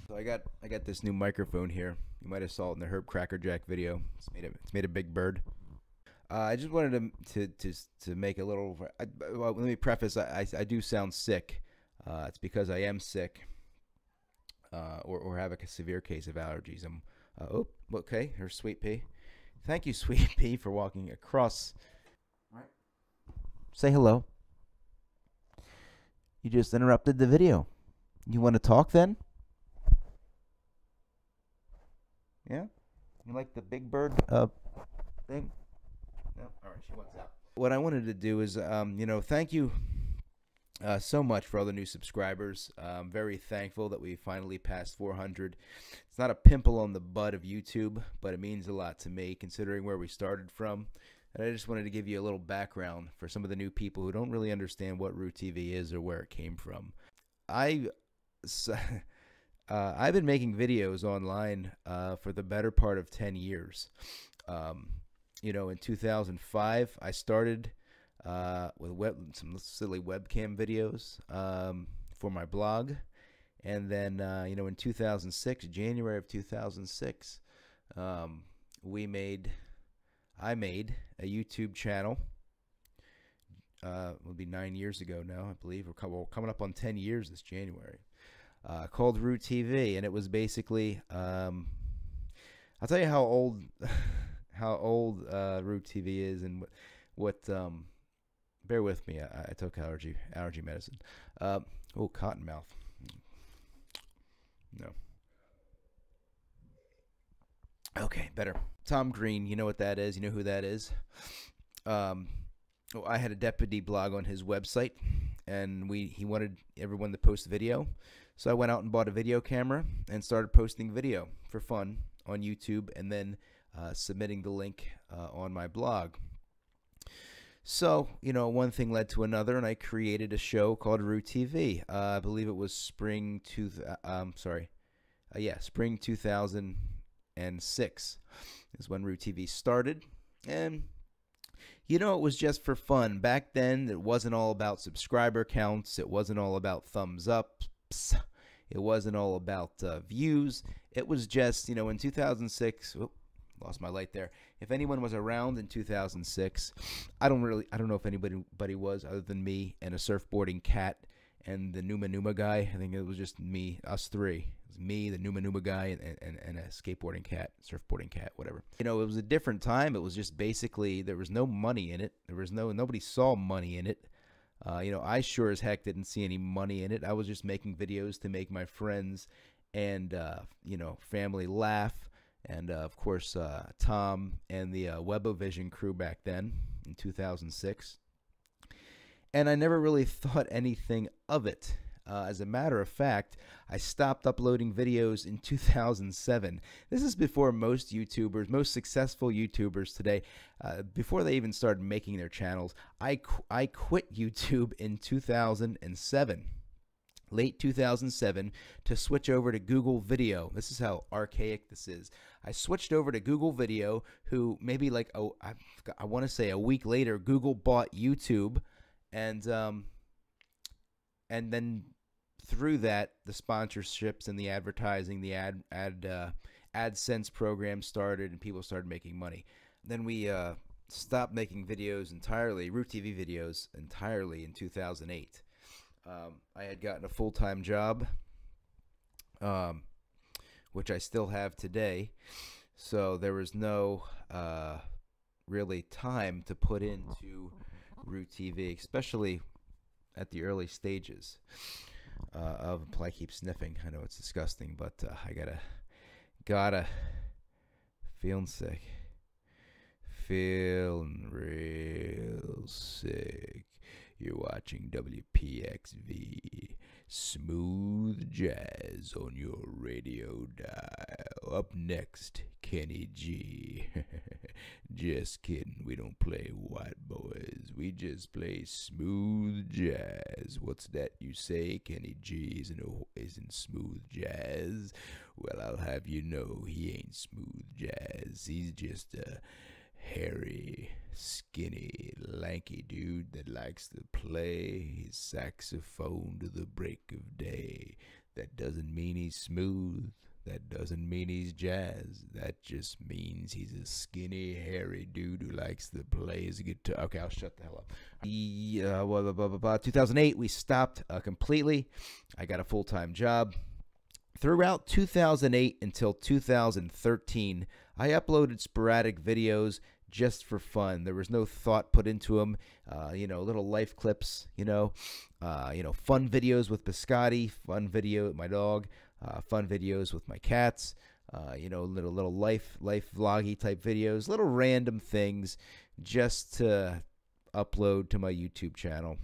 So I got this new microphone here. You might have saw it in the Herb Cracker Jack video. It's made a big bird. I just wanted to make a little. Well, let me preface. I do sound sick. It's because I am sick, or have a severe case of allergies. Oh, okay. Here's Sweet Pea. Thank you, Sweet Pea, for walking across. All right. Say hello. You just interrupted the video. You want to talk then? Yeah. You like the big bird thing? No. All right. She wants out. What I wanted to do is, thank you so much for all the new subscribers. I'm very thankful that we finally passed 400. It's not a pimple on the butt of YouTube, but it means a lot to me considering where we started from. And I just wanted to give you a little background for some of the new people who don't really understand what RueTV is or where it came from. I've been making videos online for the better part of 10 years. In 2005, I started with some silly webcam videos for my blog. And then, in 2006, January of 2006, I made a YouTube channel. It will be 9 years ago now, I believe. We're coming up on 10 years this January. Called RueTV, and it was basically, I'll tell you how old RueTV is and what bear with me. I took allergy medicine. Cottonmouth. No. Okay, better. Tom Green, you know what that is. You know who that is. I had a deputy blog on his website, and he wanted everyone to post video. So I went out and bought a video camera and started posting video for fun on YouTube, and then submitting the link on my blog. So, one thing led to another, and I created a show called RueTV. I believe it was spring 2006 is when RueTV started. And, it was just for fun. Back then, it wasn't all about subscriber counts. It wasn't all about thumbs ups. It wasn't all about views. It was just, in 2006... Lost my light there. If anyone was around in 2006, I don't know if anybody was other than me and a surfboarding cat and the Numa Numa guy. I think it was just us three. It was me, the Numa Numa guy, and a skateboarding cat, surfboarding cat, whatever. It was a different time. It was just basically there was no money in it. Nobody saw money in it. I sure as heck didn't see any money in it. I was just making videos to make my friends and family laugh. And, of course, Tom and the Webovision crew back then in 2006. And I never really thought anything of it. As a matter of fact, I stopped uploading videos in 2007. This is before most successful YouTubers today, before they even started making their channels. I quit YouTube in 2007. Late 2007 to switch over to Google Video. This is how archaic this is. I switched over to Google Video, who maybe I want to say a week later, Google bought YouTube, and then through that, the sponsorships and the advertising, the AdSense program started, and people started making money. Then we stopped making videos entirely, RueTV videos entirely in 2008. I had gotten a full-time job, which I still have today, so there was no really time to put into RueTV, especially at the early stages of. I keep sniffing. I know it's disgusting, but I gotta feeling sick, feeling real sick. You're watching WPXV, smooth jazz on your radio dial. Up next, Kenny G. Just kidding, we don't play white boys. We just play smooth jazz. What's that you say? Kenny G isn't smooth jazz? Well, I'll have you know he ain't smooth jazz. He's just a hairy, skinny, lanky dude that likes to play his saxophone to the break of day. That doesn't mean he's smooth. That doesn't mean he's jazz. That just means he's a skinny, hairy dude who likes to play his guitar. Okay, I'll shut the hell up. 2008, we stopped completely. I got a full-time job. Throughout 2008 until 2013, I uploaded sporadic videos just for fun. There was no thought put into them. Little life clips. Fun videos with Biscotti, fun video with my dog, fun videos with my cats. Little life vloggy type videos, little random things, just to upload to my YouTube channel.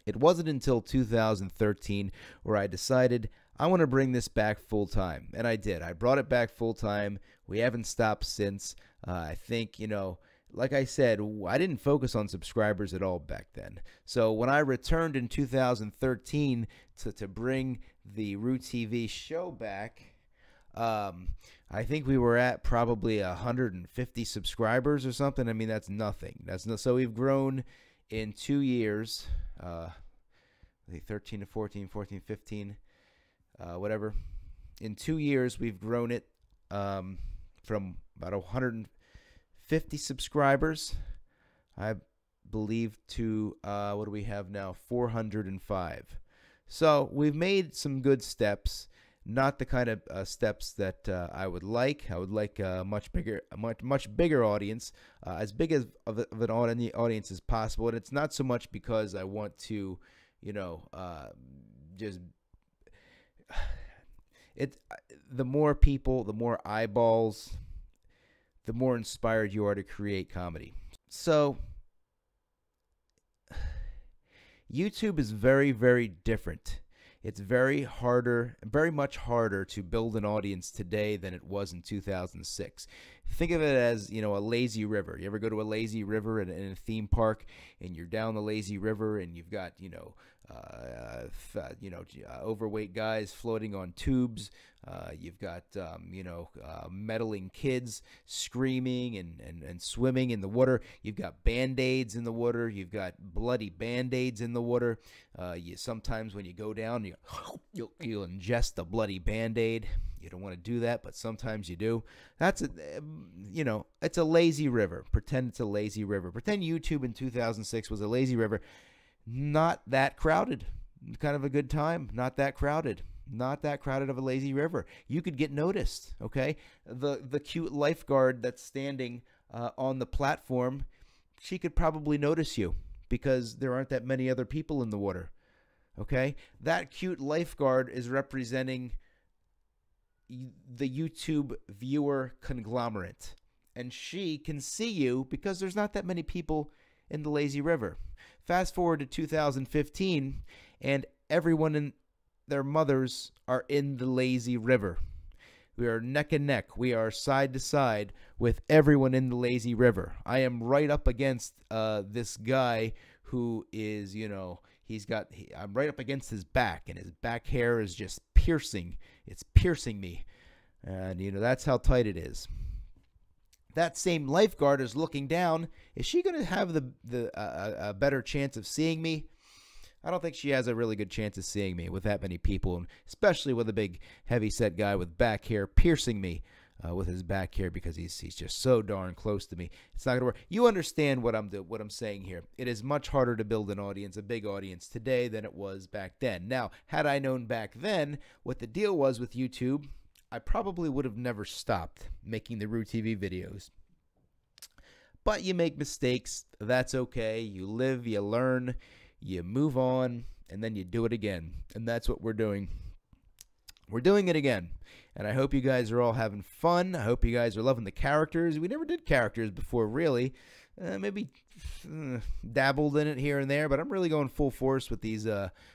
It wasn't until 2013 where I decided I want to bring this back full time, and I did. I brought it back full time. We haven't stopped since. I think, like I said, I didn't focus on subscribers at all back then. So when I returned in 2013 to bring the RueTV show back, I think we were at probably 150 subscribers or something. I mean, that's nothing. So we've grown in 2 years, 13 to 14, 14, 15, whatever. In 2 years, we've grown it from about 150 subscribers, I believe, to what do we have now? 405. So we've made some good steps. Not the kind of steps that I would like. I would like a much bigger audience, as big of an audience as possible. And it's not so much because I want to, the more people, the more eyeballs, the more inspired you are to create comedy. So YouTube is very, very different. It's very much harder to build an audience today than it was in 2006. Think of it as, a lazy river. You ever go to a lazy river in a theme park, and you're down the lazy river, and you've got, overweight guys floating on tubes. You've got, meddling kids screaming and swimming in the water. You've got Band-Aids in the water. You've got bloody Band-Aids in the water. Sometimes when you go down, you'll ingest a bloody Band-Aid. You don't want to do that, but sometimes you do. It's a lazy river. Pretend it's a lazy river. Pretend YouTube in 2006 was a lazy river. Not that crowded. Kind of a good time. Not that crowded. Not that crowded of a lazy river. You could get noticed, okay? The cute lifeguard that's standing on the platform, she could probably notice you because there aren't that many other people in the water, okay? That cute lifeguard is representing the YouTube viewer conglomerate, and she can see you because there's not that many people in the lazy river. Fast forward to 2015, and everyone and their mothers are in the lazy river. We are neck and neck. We are side to side with everyone in the lazy river. I am right up against this guy who is, I'm right up against his back, and his back hair is just piercing. It's piercing me. And, that's how tight it is. That same lifeguard is looking down. Is she going to have a better chance of seeing me? I don't think she has a really good chance of seeing me with that many people, and especially with a big, heavy-set guy with back hair piercing me with his back hair because he's just so darn close to me. It's not going to work. You understand what I'm saying here. It is much harder to build an audience, a big audience today than it was back then. Now, had I known back then what the deal was with YouTube, I probably would have never stopped making the RueTV videos. But you make mistakes. That's okay. You live, you learn, you move on, and then you do it again. And that's what we're doing. We're doing it again. And I hope you guys are all having fun. I hope you guys are loving the characters. We never did characters before, really. Maybe dabbled in it here and there, but I'm really going full force with these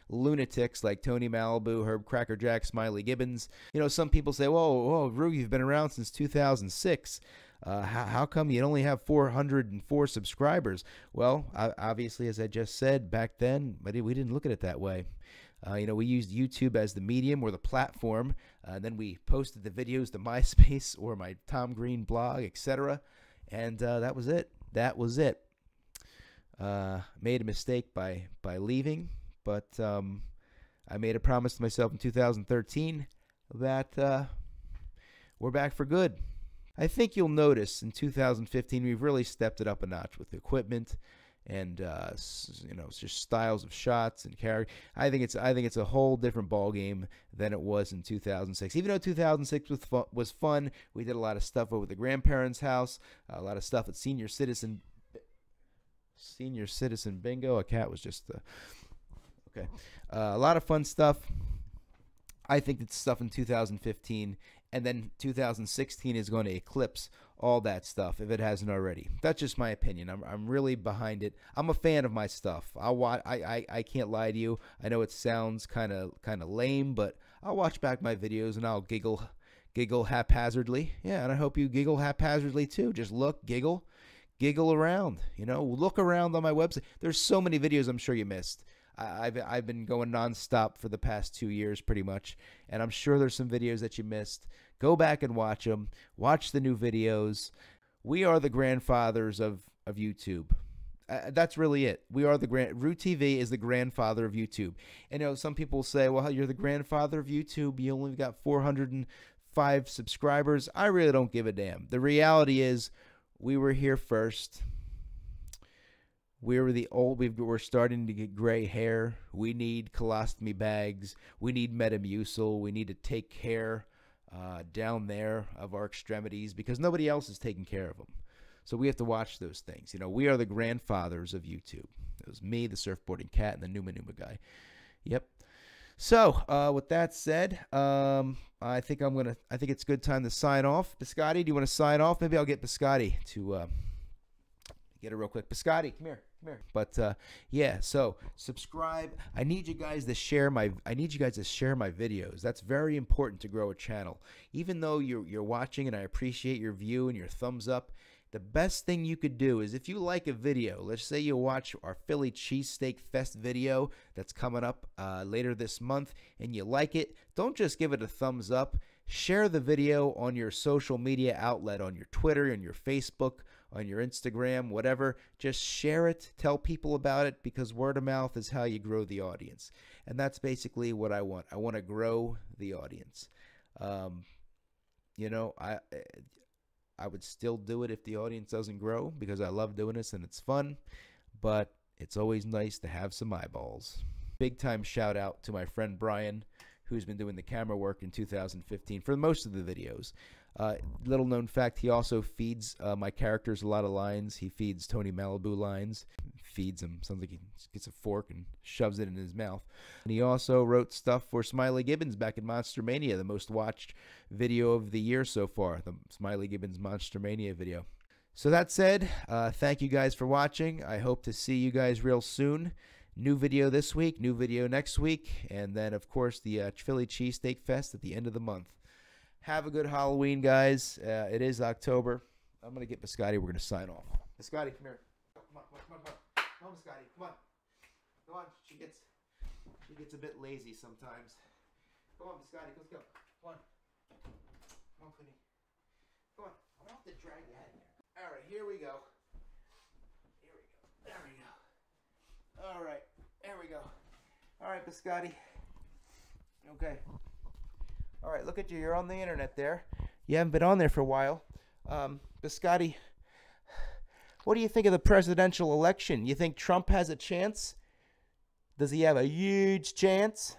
lunatics like Tony Malibu, Herb Crackerjack, Smiley Gibbons. Some people say, whoa, Rue, you've been around since 2006. How come you only have 404 subscribers? Well, obviously, as I just said, back then, we didn't look at it that way. We used YouTube as the medium or the platform. Then we posted the videos to MySpace or my Tom Green blog, etc. And that was it. That was it. Made a mistake by leaving, but I made a promise to myself in 2013 that we're back for good. I think you'll notice in 2015 we've really stepped it up a notch with equipment and just styles of shots and character. I think it's a whole different ball game than it was in 2006. Even though 2006 was fun, we did a lot of stuff over the grandparents' house, a lot of stuff at senior citizen bingo. A cat was just okay. A lot of fun stuff. I think it's stuff in 2015, and then 2016 is going to eclipse all that stuff if it hasn't already. That's just my opinion. I'm really behind it. I'm a fan of my stuff. I can't lie to you. I know it sounds kind of lame, but I'll watch back my videos and I'll giggle haphazardly. Yeah, and I hope you giggle haphazardly too. Just look, giggle around. Look around on my website. There's so many videos I'm sure you missed. I've been going nonstop for the past 2 years pretty much, and I'm sure there's some videos that you missed. Go back and watch them. Watch the new videos. We are the grandfathers of YouTube. That's really it. We are RueTV is the grandfather of YouTube. And some people say, well, you're the grandfather of YouTube. You only got 405 subscribers. I really don't give a damn. The reality is we were here first. We're starting to get gray hair. We need colostomy bags. We need Metamucil. We need to take care down there of our extremities because nobody else is taking care of them. So we have to watch those things. We are the grandfathers of YouTube. It was me, the surfboarding cat, and the Numa Guy. Yep. So with that said, I think it's a good time to sign off. Biscotti, do you want to sign off? Maybe I'll get Biscotti to get it real quick. Biscotti, come here. But yeah, so subscribe. I need you guys to share my videos. That's very important to grow a channel. Even though you're watching and I appreciate your view and your thumbs up, the best thing you could do is if you like a video, let's say you watch our Philly Cheesesteak Fest video that's coming up later this month and you like it, don't just give it a thumbs up. Share the video on your social media outlet, on your Twitter, on your Facebook, on your Instagram, whatever. Just share it. Tell people about it because word of mouth is how you grow the audience. And that's basically what I want. I want to grow the audience. I would still do it if the audience doesn't grow because I love doing this and it's fun. But it's always nice to have some eyeballs. Big time shout out to my friend Brian, who's been doing the camera work in 2015 for most of the videos. Little known fact, he also feeds my characters a lot of lines. He feeds Tony Malibu lines. Feeds him. Sounds like he gets a fork and shoves it in his mouth. And he also wrote stuff for Smiley Gibbons back in Monster Mania, the most watched video of the year so far, the Smiley Gibbons Monster Mania video. So that said, thank you guys for watching. I hope to see you guys real soon. New video this week, new video next week, and then, of course, the Philly Cheesesteak Fest at the end of the month. Have a good Halloween, guys. It is October. I'm going to get Biscotti. We're going to sign off. Biscotti, come here. Come on, Biscotti. Come on. Come on. She gets a bit lazy sometimes. Come on, Biscotti. Let's go. Come on. Come on, Quinny. Come on. I don't have to drag you out of there. All right, here we go. There we go. All right, there we go. All right, Biscotti. Okay. All right, look at you. You're on the internet there. You haven't been on there for a while. Biscotti, what do you think of the presidential election? You think Trump has a chance? Does he have a huge chance?